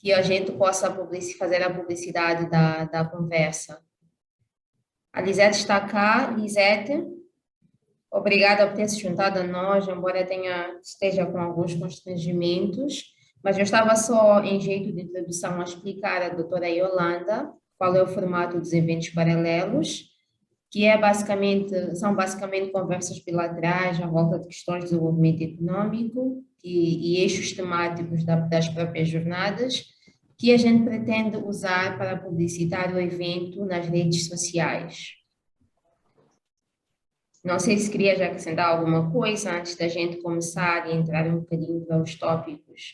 que a gente possa fazer a publicidade da conversa. A Lisete está cá. Lisete, obrigada por ter se juntado a nós, embora esteja com alguns constrangimentos, mas eu estava só, em jeito de introdução, a explicar à doutora Yolanda qual é o formato dos eventos paralelos, que são basicamente conversas bilaterais à volta de questões de desenvolvimento econômico e eixos temáticos das próprias jornadas, que a gente pretende usar para publicitar o evento nas redes sociais. Não sei se queria já acrescentar alguma coisa antes da gente começar e entrar um bocadinho para os tópicos.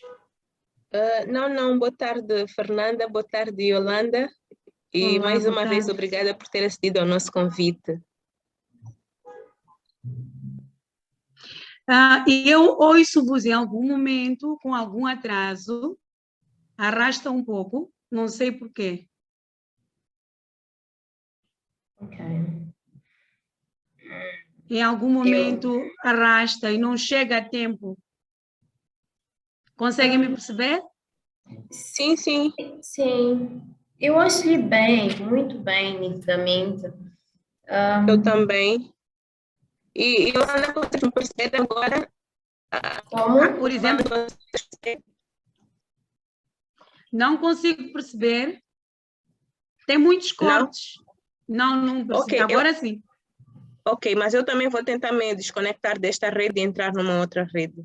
Não. Boa tarde, Fernanda. Boa tarde, Yolanda. E olá, mais uma vez, obrigada por ter acedido ao nosso convite. Eu ouço-vos em algum momento, com algum atraso, arrasta um pouco, não sei porquê. Ok. Em algum momento arrasta e não chega a tempo. Conseguem me perceber? Sim. Sim. Eu ouço-lhe bem, muito bem, nitidamente. Eu também. E Yolanda, vocês me perceberam agora? Como? Por exemplo, não consigo perceber. Tem muitos cortes. Não percebi. Ok, Agora sim. Ok, mas eu também vou tentar me desconectar desta rede e entrar numa outra rede.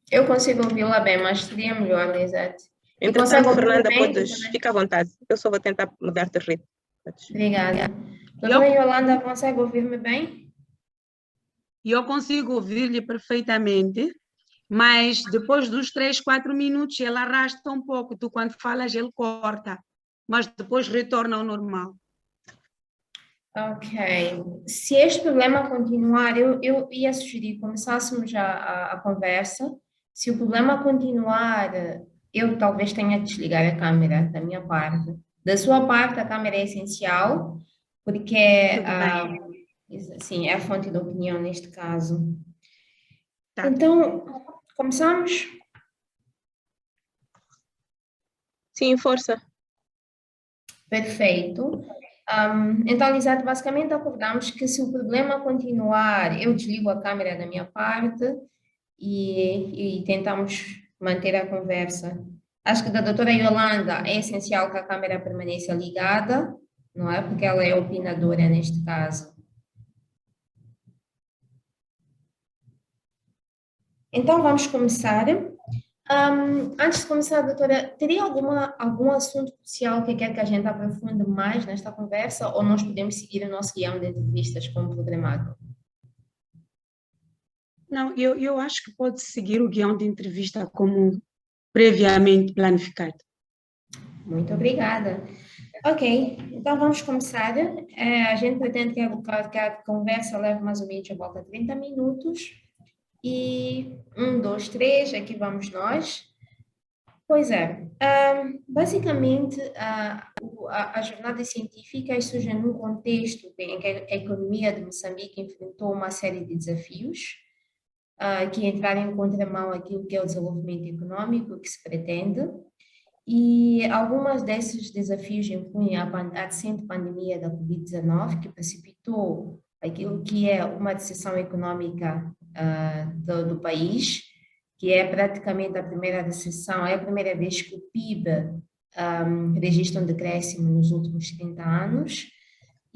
Eu consigo ouvi-la bem, mas seria melhor, Lisete. Entretanto, Fernanda, bem? fica à vontade. Eu só vou tentar mudar de rede. Obrigada. Doutora Yolanda, consegue ouvir-me bem? Eu consigo ouvir-lhe perfeitamente, mas depois dos 3, 4 minutos ele arrasta um pouco. Tu, quando falas, ele corta, mas depois retorna ao normal. Ok. Se este problema continuar, eu ia sugerir que começássemos a conversa. Se o problema continuar, eu talvez tenha que desligar a câmera da minha parte. Da sua parte, a câmera é essencial, porque sim, é a fonte de opinião neste caso. Tá. Então, começamos? Sim, força. Perfeito. Então, Lisete, basicamente acordamos que se o problema continuar, eu desligo a câmera da minha parte e tentamos manter a conversa. Acho que da doutora Yolanda é essencial que a câmera permaneça ligada, não é? Porque ela é opinadora neste caso. Então, vamos começar. Antes de começar, doutora, teria algum assunto crucial que quer que a gente aprofunde mais nesta conversa ou nós podemos seguir o nosso guião de entrevistas como programado? Não, eu acho que pode seguir o guião de entrevista como previamente planificado. Muito obrigada. Ok, então vamos começar. A gente pretende que a conversa leve mais ou menos a volta de 30 minutos. E 1, 2, 3, aqui vamos nós. Pois é, basicamente as jornadas científicas surgem num contexto em que a economia de Moçambique enfrentou uma série de desafios que entraram em contramão aquilo que é o desenvolvimento econômico que se pretende, e alguns desses desafios incluem a recente pandemia da Covid-19, que precipitou aquilo que é uma recessão econômica do país, que é praticamente a primeira recessão, é a primeira vez que o PIB registra um decréscimo nos últimos 30 anos,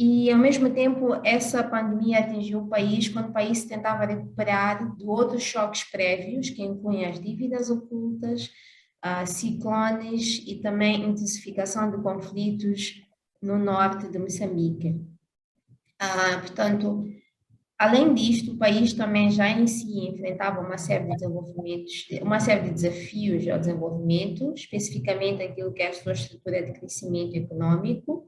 e ao mesmo tempo essa pandemia atingiu o país quando o país tentava recuperar de outros choques prévios, que incluem as dívidas ocultas, ciclones e também intensificação de conflitos no norte de Moçambique. Portanto, além disto, o país também já em si enfrentava uma série de desenvolvimentos, uma série de desafios ao desenvolvimento, especificamente aquilo que é a sua estrutura de crescimento econômico,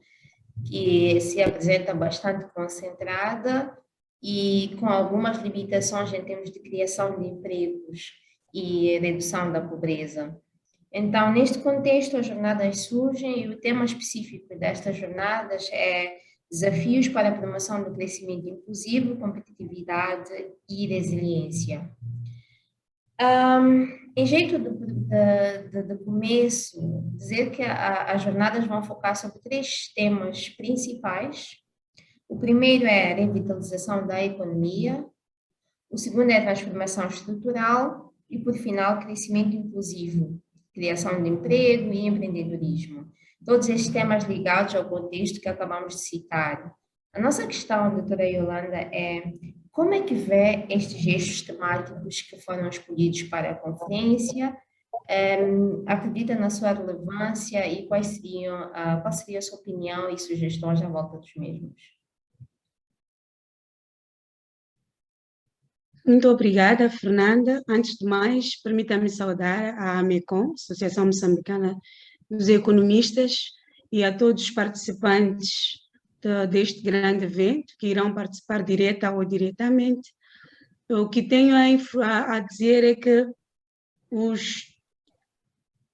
que se apresenta bastante concentrada e com algumas limitações em termos de criação de empregos e redução da pobreza. Então, neste contexto, as jornadas surgem e o tema específico destas jornadas é desafios para a promoção do crescimento inclusivo, competitividade e resiliência. Em jeito de começo, dizer que as jornadas vão focar sobre 3 temas principais. O primeiro é a revitalização da economia, o segundo é a transformação estrutural e, por final, crescimento inclusivo, criação de emprego e empreendedorismo. Todos estes temas ligados ao contexto que acabamos de citar. A nossa questão, doutora Yolanda, é como é que vê estes eixos temáticos que foram escolhidos para a conferência? Acredita na sua relevância e qual seria a sua opinião e sugestões à volta dos mesmos? Muito obrigada, Fernanda. Antes de mais, permita-me saudar a AMECOM, Associação Moçambicana dos Economistas, e a todos os participantes deste grande evento, que irão participar direta ou diretamente. O que tenho a dizer é que os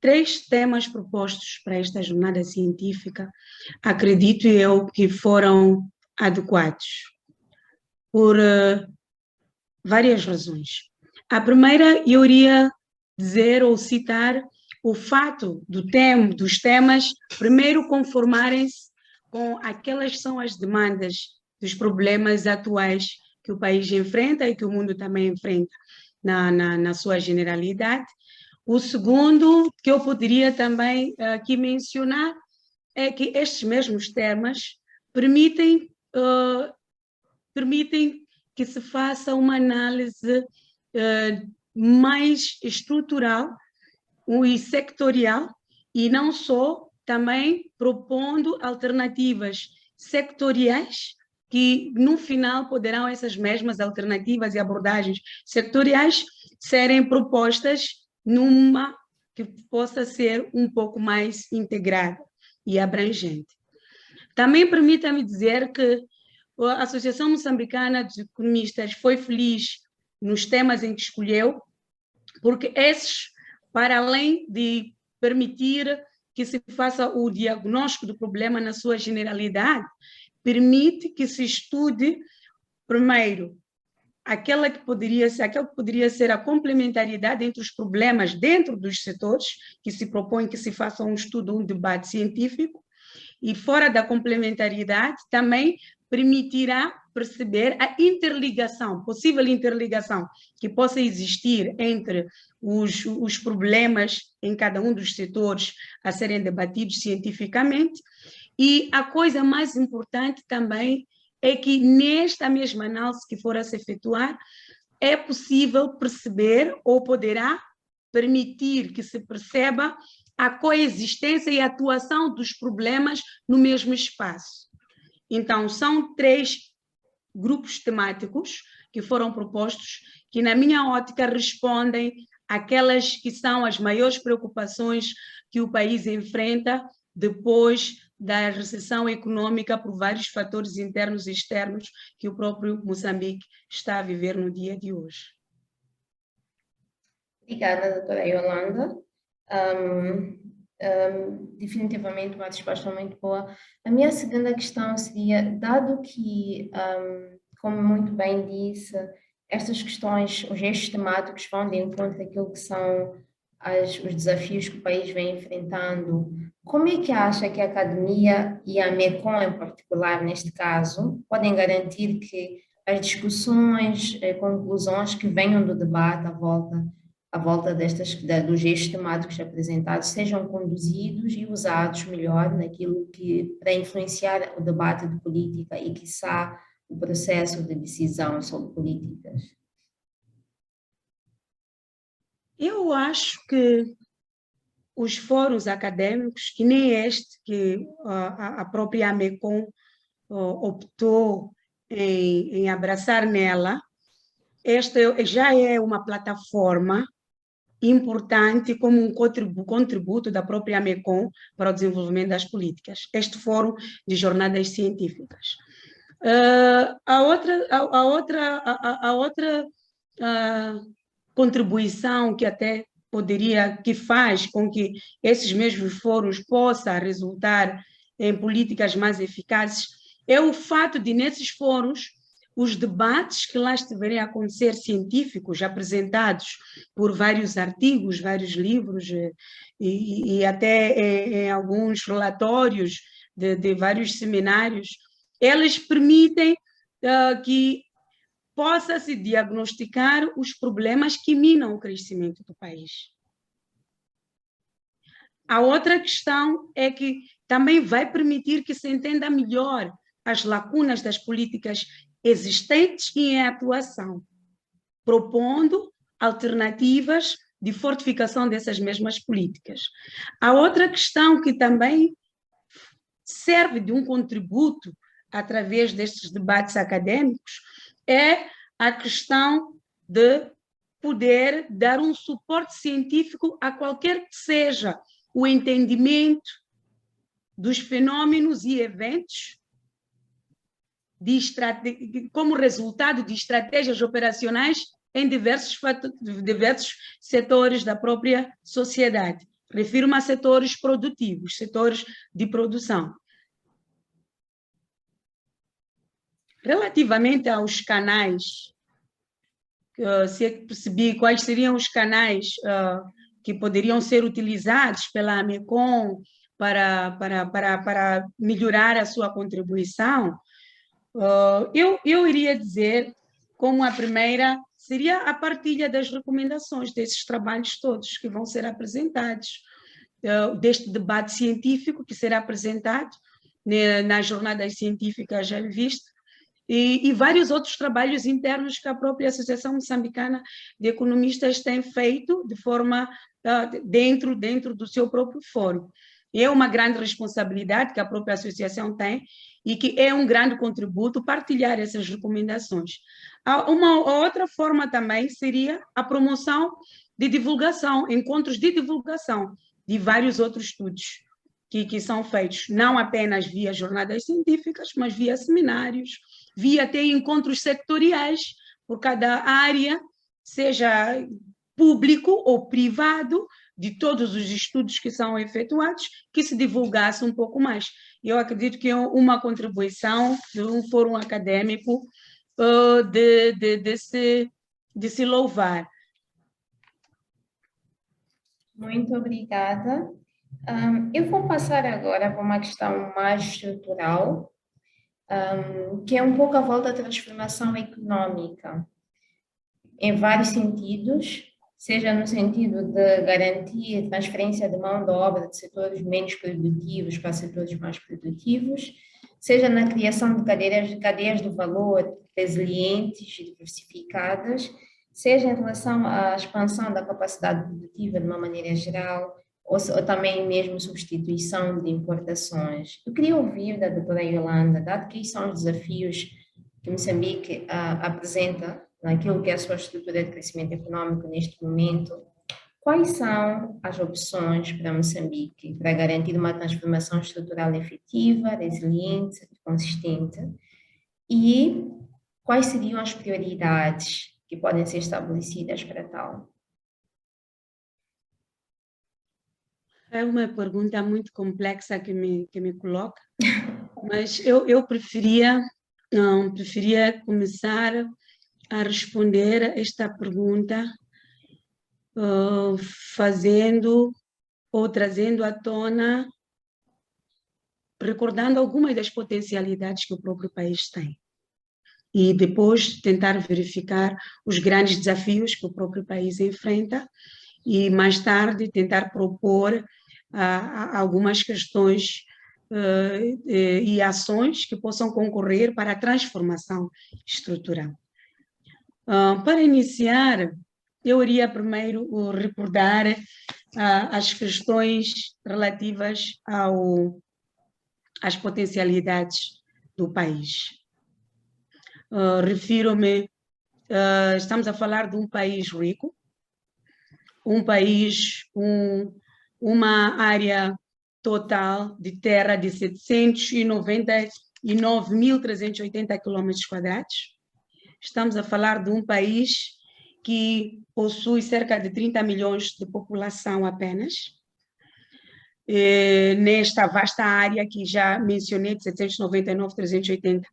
3 temas propostos para esta jornada científica, acredito eu que foram adequados, por várias razões. A primeira, eu iria dizer ou citar o fato dos temas, primeiro, conformarem-se com aquelas que são as demandas dos problemas atuais que o país enfrenta e que o mundo também enfrenta na sua generalidade. O segundo, que eu poderia também aqui mencionar, é que estes mesmos temas permitem que se faça uma análise mais estrutural e sectorial, e não só, também propondo alternativas sectoriais, que no final poderão essas mesmas alternativas e abordagens sectoriais serem propostas numa que possa ser um pouco mais integrada e abrangente. Também permita-me dizer que a Associação Moçambicana dos Economistas foi feliz nos temas em que escolheu, porque esses, para além de permitir que se faça o diagnóstico do problema na sua generalidade, permite que se estude, primeiro, aquela que poderia ser a complementaridade entre os problemas dentro dos setores, que se propõe que se faça um estudo, um debate científico, e fora da complementaridade também permitirá perceber a interligação, possível interligação que possa existir entre os problemas em cada um dos setores a serem debatidos cientificamente. E a coisa mais importante também é que nesta mesma análise que for a se efetuar, é possível perceber ou poderá permitir que se perceba a coexistência e a atuação dos problemas no mesmo espaço. Então, são 3 grupos temáticos que foram propostos, que na minha ótica respondem àquelas que são as maiores preocupações que o país enfrenta depois da recessão econômica por vários fatores internos e externos que o próprio Moçambique está a viver no dia de hoje. Obrigada, doutora Yolanda. Definitivamente uma resposta muito boa. A minha segunda questão seria, dado que, como muito bem disse, estas questões, os eixos temáticos vão de encontro àquilo que são os desafios que o país vem enfrentando, como é que acha que a academia e a MECOM em particular, neste caso, podem garantir que as discussões, conclusões que venham do debate à volta dos eixos temáticos apresentados sejam conduzidos e usados melhor naquilo que, para influenciar o debate de política e, quiçá, o processo de decisão sobre políticas? Eu acho que os fóruns acadêmicos, que nem este, que a própria AMECOM optou em abraçar nela, esta já é uma plataforma importante como um contributo da própria AMECOM para o desenvolvimento das políticas, este fórum de jornadas científicas. A outra contribuição que faz com que esses mesmos fóruns possam resultar em políticas mais eficazes é o fato de, nesses fóruns, os debates que lá estiverem a acontecer, científicos, apresentados por vários artigos, vários livros e até em alguns relatórios de vários seminários, eles permitem que possa-se diagnosticar os problemas que minam o crescimento do país. A outra questão é que também vai permitir que se entenda melhor as lacunas das políticas existentes e em atuação, propondo alternativas de fortificação dessas mesmas políticas. A outra questão que também serve de um contributo através destes debates acadêmicos é a questão de poder dar um suporte científico a qualquer que seja o entendimento dos fenômenos e eventos como resultado de estratégias operacionais em diversos setores da própria sociedade. Refiro-me a setores produtivos, setores de produção. Relativamente aos canais, se é que percebi quais seriam os canais que poderiam ser utilizados pela AMECOM para melhorar a sua contribuição, eu iria dizer, como a primeira, seria a partilha das recomendações desses trabalhos todos que vão ser apresentados, deste debate científico que será apresentado nas jornadas científicas já vistas, e vários outros trabalhos internos que a própria Associação Moçambicana de Economistas tem feito de forma dentro do seu próprio fórum. É uma grande responsabilidade que a própria associação tem e que é um grande contributo partilhar essas recomendações. Uma outra forma também seria a promoção de divulgação, encontros de divulgação de vários outros estudos que são feitos, não apenas via jornadas científicas, mas via seminários, via até encontros sectoriais por cada área, seja público ou privado, de todos os estudos que são efetuados, que se divulgasse um pouco mais. Eu acredito que é uma contribuição de um fórum acadêmico de se louvar. Muito obrigada. Eu vou passar agora para uma questão mais estrutural, que é um pouco a volta da transformação econômica, em vários sentidos, seja no sentido de garantir a transferência de mão de obra de setores menos produtivos para setores mais produtivos, seja na criação de cadeias de valor resilientes e diversificadas, seja em relação à expansão da capacidade produtiva de uma maneira geral, ou também mesmo substituição de importações. Eu queria ouvir da doutora Yolanda, dado que são os desafios que Moçambique apresenta naquilo que é a sua estrutura de crescimento econômico neste momento, quais são as opções para Moçambique para garantir uma transformação estrutural efetiva, resiliente e consistente? E quais seriam as prioridades que podem ser estabelecidas para tal? É uma pergunta muito complexa que me coloca, mas eu preferia começar a responder esta pergunta fazendo ou trazendo à tona, recordando algumas das potencialidades que o próprio país tem. E depois tentar verificar os grandes desafios que o próprio país enfrenta e mais tarde tentar propor algumas questões e ações que possam concorrer para a transformação estrutural. Para iniciar, eu iria primeiro recordar as questões relativas às potencialidades do país. Refiro-me, estamos a falar de um país rico, um país, uma área total de terra de 799.380 km². Estamos a falar de um país que possui cerca de 30 milhões de população apenas, nesta vasta área que já mencionei, de 799.380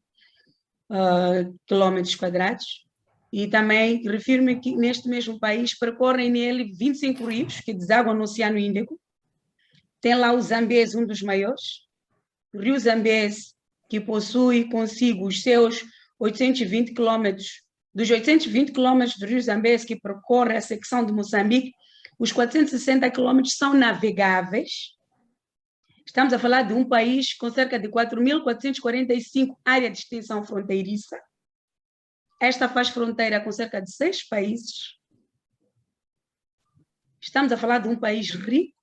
quilómetros quadrados. E também refiro-me que neste mesmo país percorrem nele 25 rios que desaguam no Oceano Índico. Tem lá o Zambeze, um dos maiores. O rio Zambeze, que possui consigo os seus 820 quilômetros. Dos 820 quilômetros do rio Zambeze que percorre a secção de Moçambique, os 460 quilômetros são navegáveis. Estamos a falar de um país com cerca de 4.445 áreas de extensão fronteiriça. Esta faz fronteira com cerca de 6 países. Estamos a falar de um país rico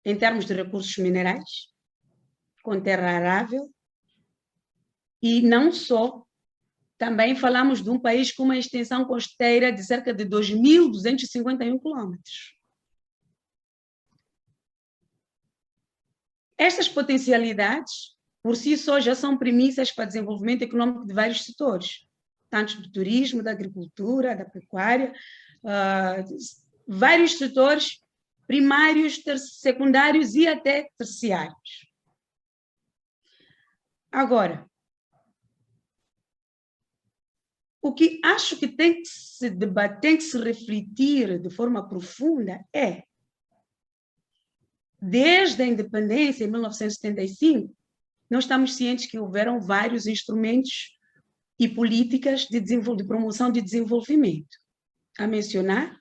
em termos de recursos minerais, com terra arável. E não só, também falamos de um país com uma extensão costeira de cerca de 2.251 quilômetros. Estas potencialidades, por si só, já são premissas para o desenvolvimento econômico de vários setores, tanto do turismo, da agricultura, da pecuária, vários setores primários, secundários e até terciários. Agora, o que acho que tem que se debater, tem que se refletir de forma profunda é, desde a independência, em 1975, nós estamos cientes que houveram vários instrumentos e políticas de promoção de desenvolvimento. A mencionar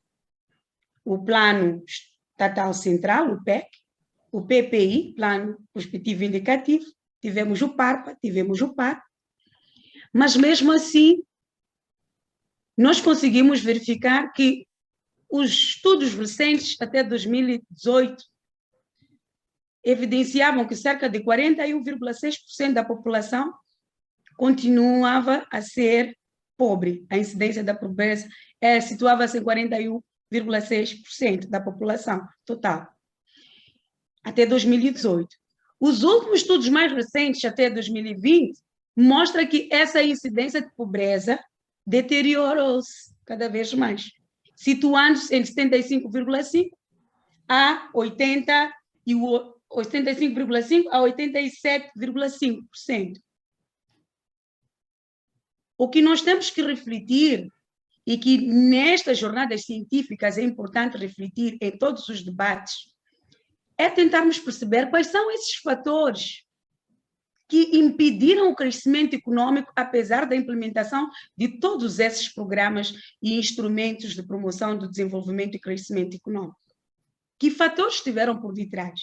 o Plano Estatal Central, o PEC, o PPI, Plano Prospectivo Indicativo, tivemos o PARPA, tivemos o PAR, mas mesmo assim, nós conseguimos verificar que os estudos recentes, até 2018, evidenciavam que cerca de 41,6% da população continuava a ser pobre. A incidência da pobreza situava-se em 41,6% da população total, até 2018. Os últimos estudos mais recentes, até 2020, mostram que essa incidência de pobreza deteriorou-se cada vez mais, situando-se em 75,5% a 87,5%. O que nós temos que refletir, e que nestas jornadas científicas é importante refletir em todos os debates, é tentarmos perceber quais são esses fatores que impediram o crescimento econômico, apesar da implementação de todos esses programas e instrumentos de promoção do desenvolvimento e crescimento econômico. Que fatores estiveram por detrás?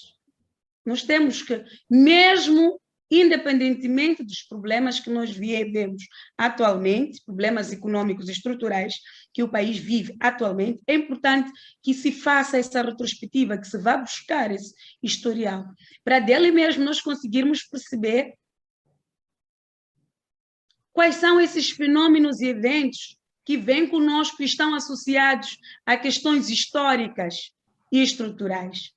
Nós temos que, mesmo independentemente dos problemas que nós vivemos atualmente, problemas econômicos e estruturais que o país vive atualmente, é importante que se faça essa retrospectiva, que se vá buscar esse historial, para dele mesmo nós conseguirmos perceber quais são esses fenômenos e eventos que vêm conosco e estão associados a questões históricas e estruturais,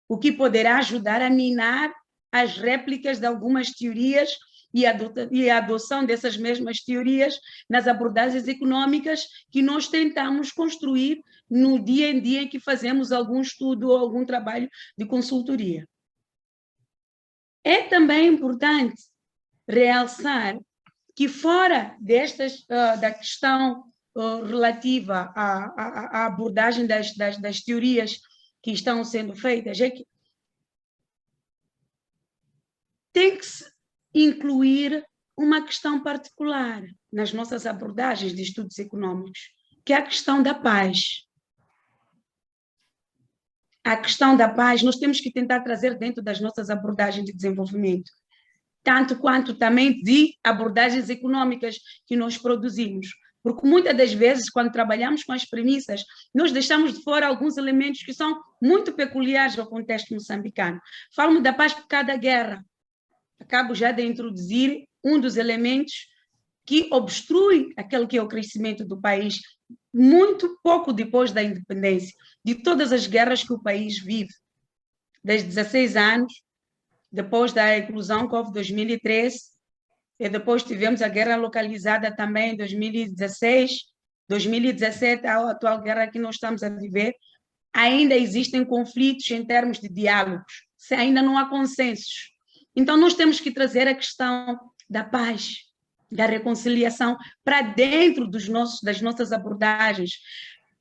o que poderá ajudar a minar as réplicas de algumas teorias e a adoção dessas mesmas teorias nas abordagens econômicas que nós tentamos construir no dia em dia em que fazemos algum estudo ou algum trabalho de consultoria. É também importante realçar que, fora da questão relativa à abordagem das teorias que estão sendo feitas, é que tem que se incluir uma questão particular nas nossas abordagens de estudos econômicos, que é a questão da paz. A questão da paz nós temos que tentar trazer dentro das nossas abordagens de desenvolvimento, tanto quanto também de abordagens econômicas que nós produzimos. Porque muitas das vezes, quando trabalhamos com as premissas, nós deixamos de fora alguns elementos que são muito peculiares ao contexto moçambicano. Falamos da paz por causa da guerra. Acabo já de introduzir um dos elementos que obstrui aquele que é o crescimento do país, muito pouco depois da independência, de todas as guerras que o país vive. Desde 16 anos, depois da inclusão que houve em 2013, e depois tivemos a guerra localizada também em 2016, 2017, a atual guerra que nós estamos a viver, ainda existem conflitos em termos de diálogos, ainda não há consensos. Então, nós temos que trazer a questão da paz da reconciliação para dentro das nossas abordagens,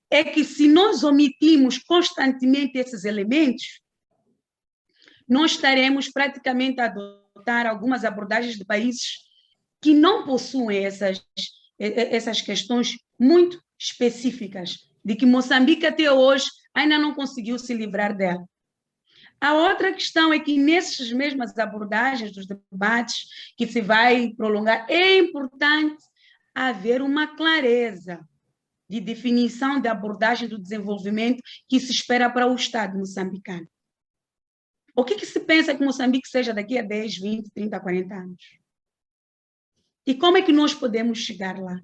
é que se nós omitimos constantemente esses elementos, nós estaremos praticamente a adotar algumas abordagens de países que não possuem essas questões muito específicas, de que Moçambique até hoje ainda não conseguiu se livrar dela. A outra questão é que nessas mesmas abordagens dos debates que se vai prolongar, é importante haver uma clareza de definição da abordagem do desenvolvimento que se espera para o Estado moçambicano. O que se pensa que Moçambique seja daqui a 10, 20, 30, 40 anos? E como é que nós podemos chegar lá?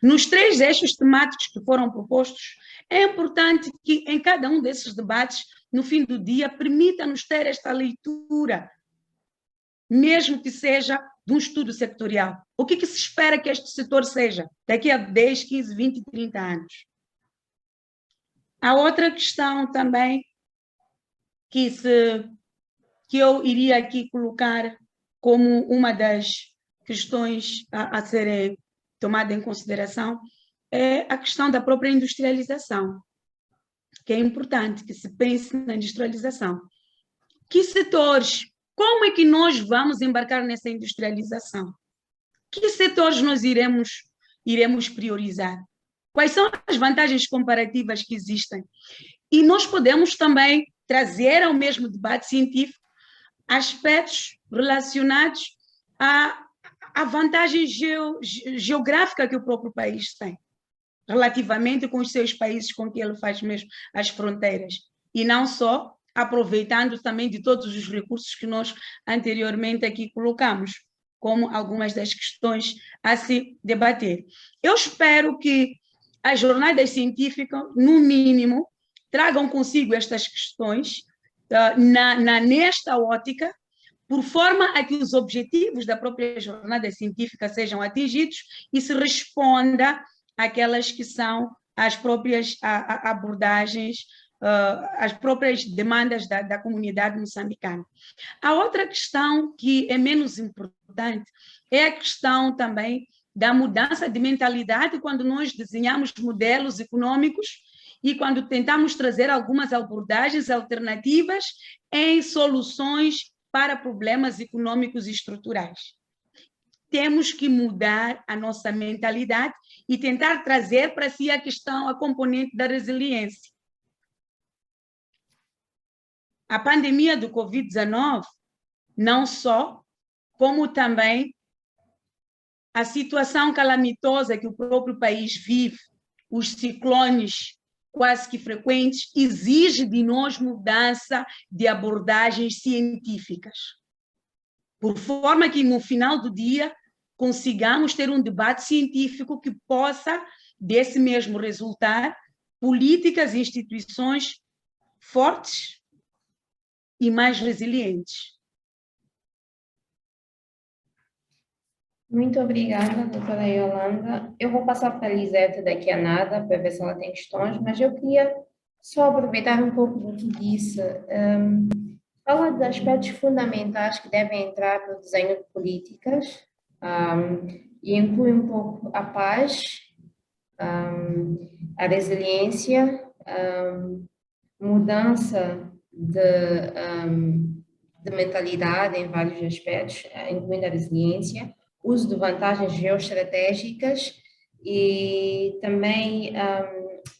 Nos 3 eixos temáticos que foram propostos, é importante que em cada um desses debates, no fim do dia, permita-nos ter esta leitura, mesmo que seja de um estudo sectorial. O que se espera que este setor seja daqui a 10, 15, 20, 30 anos? A outra questão também que eu iria aqui colocar como uma das questões a serem tomada em consideração é a questão da própria industrialização, que é importante que se pense na industrialização. Que setores, como é que nós vamos embarcar nessa industrialização? Que setores nós iremos priorizar? Quais são as vantagens comparativas que existem? E nós podemos também trazer ao mesmo debate científico aspectos relacionados à vantagem geográfica que o próprio país tem, relativamente com os seus países com que ele faz mesmo as fronteiras. E não só aproveitando também de todos os recursos que nós anteriormente aqui colocamos, como algumas das questões a se debater. Eu espero que as jornadas científicas, no mínimo, tragam consigo estas questões nesta ótica, por forma a que os objetivos da própria jornada científica sejam atingidos e se responda àquelas que são as próprias abordagens, as próprias demandas da comunidade moçambicana. A outra questão que é menos importante é a questão também da mudança de mentalidade quando nós desenhamos modelos econômicos e quando tentamos trazer algumas abordagens alternativas em soluções para problemas econômicos e estruturais. Temos que mudar a nossa mentalidade e tentar trazer para si a componente da resiliência. A pandemia do Covid-19, não só, como também a situação calamitosa que o próprio país vive, os ciclones quase que frequentes, exige de nós mudança de abordagens científicas, por forma que no final do dia consigamos ter um debate científico que possa, desse mesmo resultar, políticas e instituições fortes e mais resilientes. Muito obrigada, doutora Yolanda. Eu vou passar para a Lisete daqui a nada, para ver se ela tem questões, mas eu queria só aproveitar um pouco do que disse. Fala de aspectos fundamentais que devem entrar no desenho de políticas, e inclui um pouco a paz, a resiliência, mudança de mentalidade em vários aspectos, incluindo a resiliência, uso de vantagens geoestratégicas e também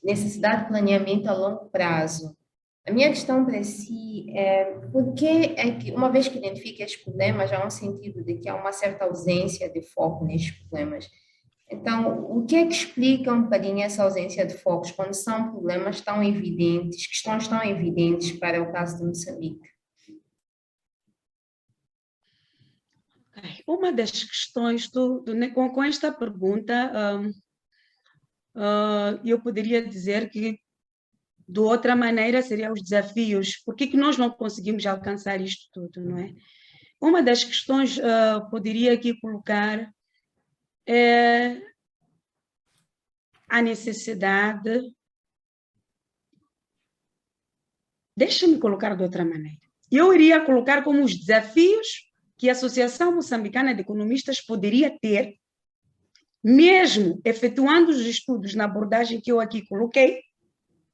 necessidade de planeamento a longo prazo. A minha questão para si é por que é que, uma vez que identifica estes problemas, há um sentido de que há uma certa ausência de foco nestes problemas. Então, o que é que explica um bocadinho essa ausência de focos quando são problemas tão evidentes, questões tão evidentes para o caso de Moçambique? Uma das questões com esta pergunta, eu poderia dizer que, de outra maneira, seriam os desafios. Por que nós não conseguimos alcançar isto tudo, não é? Uma das questões poderia aqui colocar é a necessidade... Deixa-me colocar de outra maneira. Eu iria colocar como os desafios que a Associação Moçambicana de Economistas poderia ter, mesmo efetuando os estudos na abordagem que eu aqui coloquei,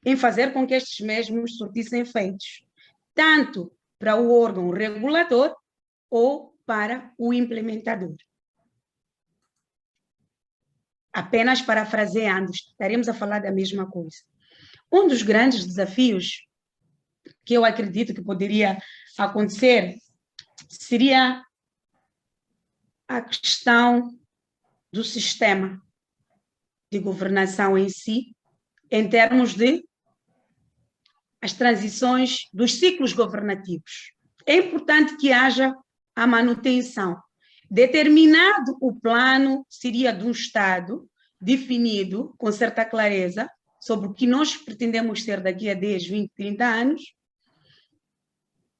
em fazer com que estes mesmos surtissem efeitos, tanto para o órgão regulador ou para o implementador. Apenas parafraseando, estaremos a falar da mesma coisa. Um dos grandes desafios que eu acredito que poderia acontecer seria a questão do sistema de governação em si, em termos de as transições dos ciclos governativos. É importante que haja a manutenção. Determinado o plano seria de um Estado definido com certa clareza sobre o que nós pretendemos ser daqui a 10, 20, 30 anos,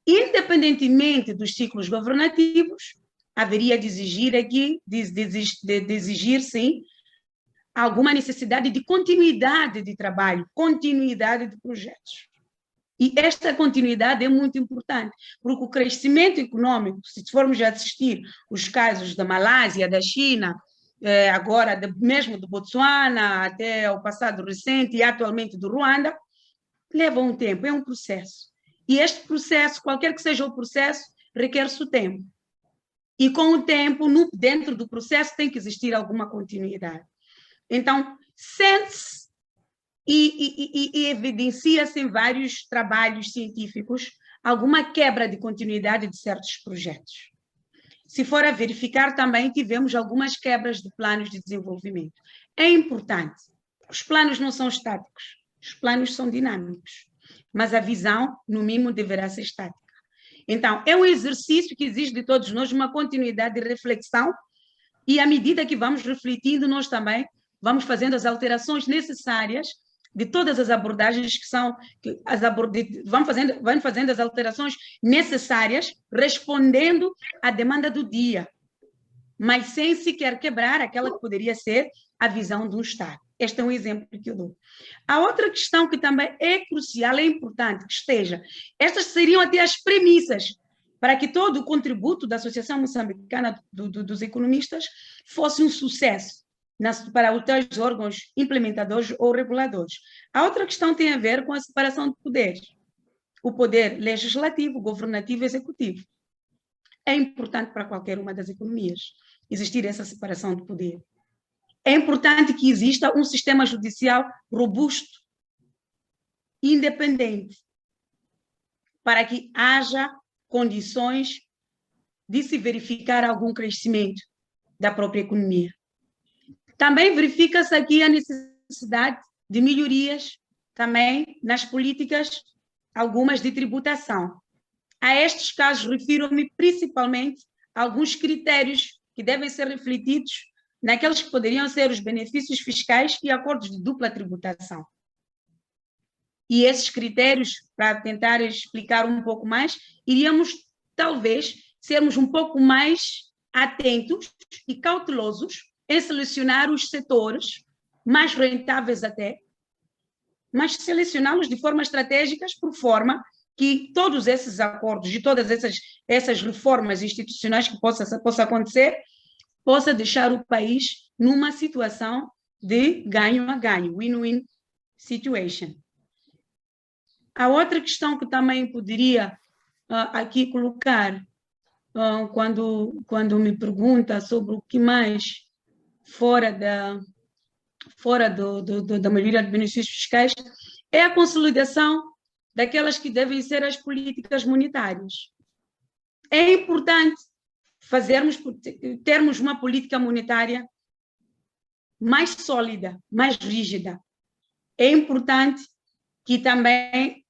independentemente dos ciclos governativos, haveria de exigir aqui, de exigir, sim, alguma necessidade de continuidade de trabalho, continuidade de projetos. E esta continuidade é muito importante, porque o crescimento econômico, se formos a assistir os casos da Malásia, da China, agora mesmo do Botsuana, até o passado recente e atualmente do Ruanda, leva um tempo, é um processo. E este processo, qualquer que seja o processo, requer-se o tempo. E com o tempo, dentro do processo, tem que existir alguma continuidade. Então, sente-se e evidencia-se em vários trabalhos científicos alguma quebra de continuidade de certos projetos. Se for a verificar também, tivemos algumas quebras de planos de desenvolvimento. É importante, os planos não são estáticos, os planos são dinâmicos, mas a visão, no mínimo, deverá ser estática. Então, é um exercício que exige de todos nós uma continuidade de reflexão e, à medida que vamos refletindo, nós também vamos fazendo as alterações necessárias de todas as abordagens vão fazendo as alterações necessárias, respondendo à demanda do dia, mas sem sequer quebrar aquela que poderia ser a visão de um Estado. Este é um exemplo que eu dou. A outra questão que também é crucial, é importante que esteja, estas seriam até as premissas para que todo o contributo da Associação Moçambicana dos Economistas fosse um sucesso para os tais órgãos implementadores ou reguladores. A outra questão tem a ver com a separação de poderes. O poder legislativo, governativo e executivo. É importante para qualquer uma das economias existir essa separação de poder. É importante que exista um sistema judicial robusto, independente, para que haja condições de se verificar algum crescimento da própria economia. Também verifica-se aqui a necessidade de melhorias também nas políticas, algumas de tributação. A estes casos, refiro-me principalmente a alguns critérios que devem ser refletidos naqueles que poderiam ser os benefícios fiscais e acordos de dupla tributação. E esses critérios, para tentar explicar um pouco mais, iríamos, talvez, sermos um pouco mais atentos e cautelosos em selecionar os setores mais rentáveis até, mas selecioná-los de forma estratégica, por forma que todos esses acordos e todas essas reformas institucionais que possa acontecer, possa deixar o país numa situação de ganho a ganho, win-win situation. A outra questão que também poderia aqui colocar, quando me pergunta sobre o que mais fora da melhoria de benefícios fiscais, é a consolidação daquelas que devem ser as políticas monetárias. É importante termos uma política monetária mais sólida, mais rígida. É importante que também,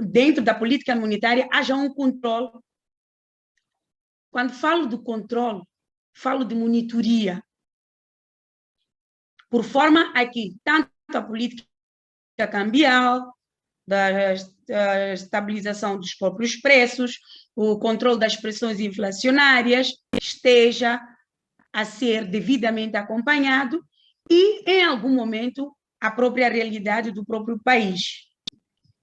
dentro da política monetária, haja um controle. Quando falo do controle, falo de monitoria, por forma a que tanto a política cambial, da estabilização dos próprios preços, o controle das pressões inflacionárias esteja a ser devidamente acompanhado e, em algum momento, a própria realidade do próprio país.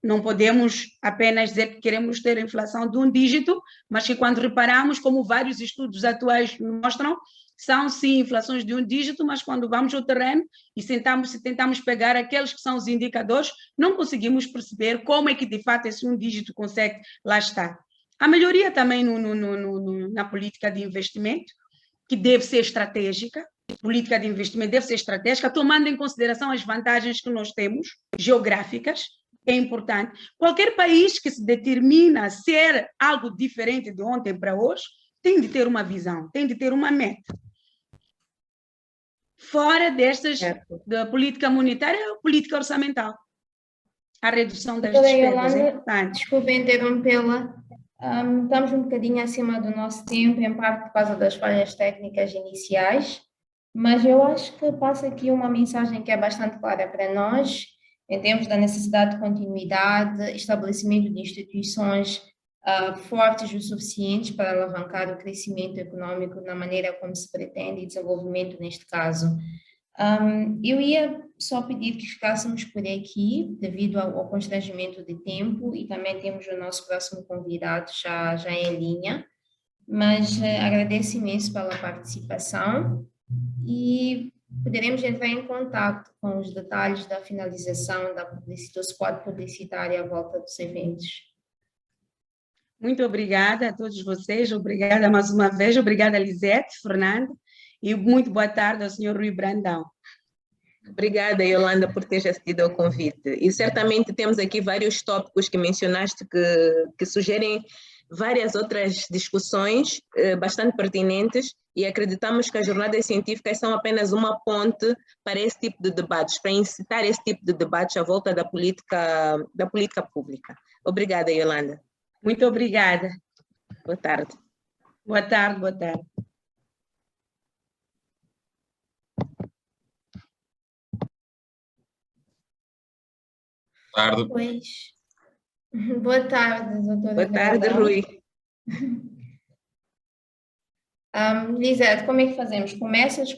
Não podemos apenas dizer que queremos ter inflação de um dígito, mas que quando reparamos, como vários estudos atuais mostram, são sim inflações de um dígito, mas quando vamos ao terreno e tentamos pegar aqueles que são os indicadores, não conseguimos perceber como é que de fato esse um dígito consegue lá estar. A melhoria também na política de investimento, que deve ser estratégica, política de investimento deve ser estratégica, tomando em consideração as vantagens que nós temos, geográficas, é importante. Qualquer país que se determina ser algo diferente de ontem para hoje, tem de ter uma visão, tem de ter uma meta. Fora destas, da política monetária, política orçamental. A redução das despesas é importante. Desculpe interrompê-la. Estamos um bocadinho acima do nosso tempo, em parte por causa das falhas técnicas iniciais, mas eu acho que passa aqui uma mensagem que é bastante clara para nós, em termos da necessidade de continuidade, estabelecimento de instituições fortes o suficiente para alavancar o crescimento econômico na maneira como se pretende e desenvolvimento neste caso. Eu ia só pedir que ficássemos por aqui, devido ao constrangimento de tempo, e também temos o nosso próximo convidado já em linha, mas agradeço imenso pela participação e poderemos entrar em contato com os detalhes da finalização do spot publicitário à volta dos eventos. Muito obrigada a todos vocês, obrigada mais uma vez, obrigada Lisete, Fernando, e muito boa tarde ao Sr. Rui Brandão. Obrigada, Yolanda, por ter aceito o convite. E certamente temos aqui vários tópicos que mencionaste que sugerem várias outras discussões bastante pertinentes e acreditamos que as jornadas científicas são apenas uma ponte para esse tipo de debates, para incitar esse tipo de debates à volta da política pública. Obrigada, Yolanda. Muito obrigada. Boa tarde. Boa tarde, boa tarde. Boa tarde. Pois. Boa tarde, doutora. Boa tarde, Rui. Lisete, como é que fazemos? Começas?